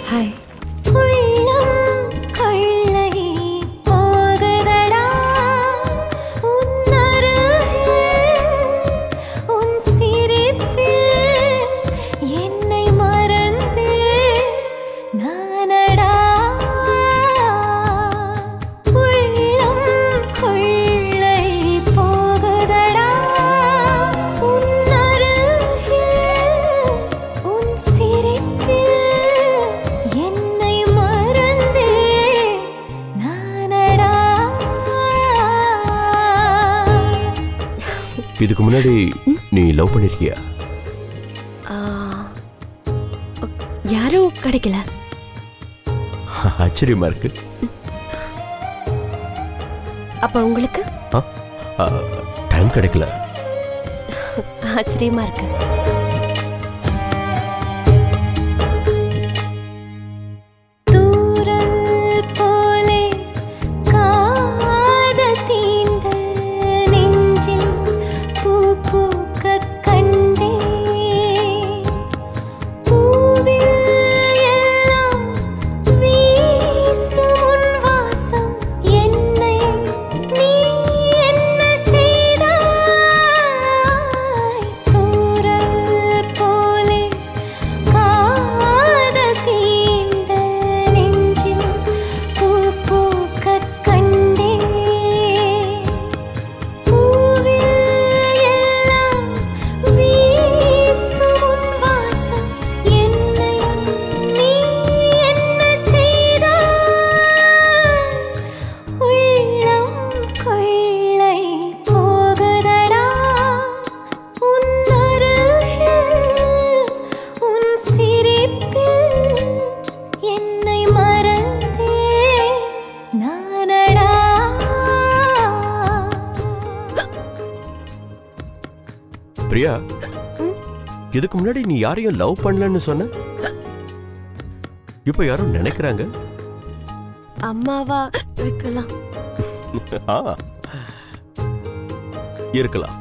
Hi. இதுக்கு முன்னாடி நீ லவ் பண்ணிருக்கியா? யாரும் கிடைக்கல. ஆச்சரியமா இருக்கு. அப்ப உங்களுக்கு? டைம் கிடைக்கல. ஆச்சரியமா இருக்கு. பிரியா, இதுக்கு முன்னாடி நீ யாரையும் லவ் பண்ணலன்னு சொன்ன, இப்ப யாரும் நினைக்கிறாங்க. அம்மாவா இருக்கலாம். இருக்கலாம்.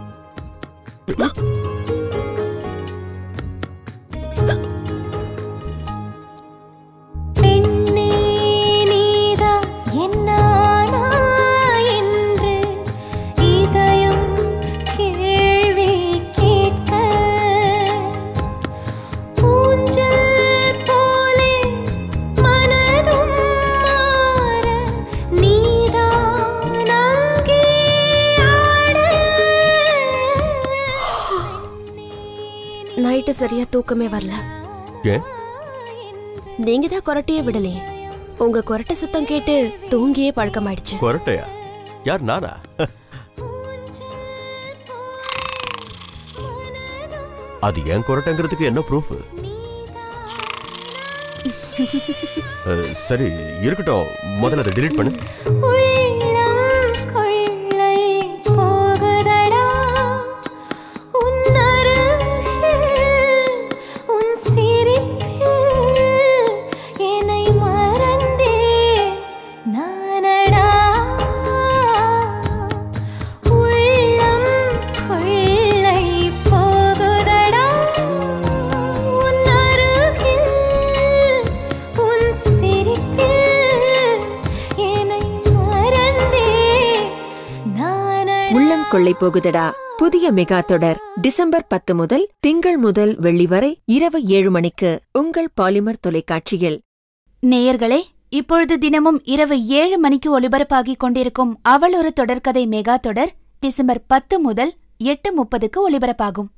நைட்டு சரியா தூக்கமே வரல. நீங்க தான் கொரட்டையே விடலையே. உங்க கொரட்டை சத்தம் கேட்டு தூங்கியே பழக்கமாயிடுச்சு. கொரட்டையா? யார், நானா? அது ஏன் கொரட்டைங்கிறதுக்கு என்ன ப்ரூஃப்? சரி இருக்கட்டும், முதல்ல அதை டிலீட் பண்ணு. கொள்ளை போகுதடா புதிய மெகா தொடர் டிசம்பர் 10 முதல் திங்கள் முதல் வெள்ளி வரை இரவு 7 மணிக்கு உங்கள் பாலிமர் தொலைக்காட்சியில். நேயர்களே, இப்பொழுது தினமும் இரவு 7 மணிக்கு ஒலிபரப்பாகிக் கொண்டிருக்கும் அவள் ஒரு தொடர்கதை மெகா தொடர் டிசம்பர் 10 முதல் 8:30க்கு ஒலிபரப்பாகும்.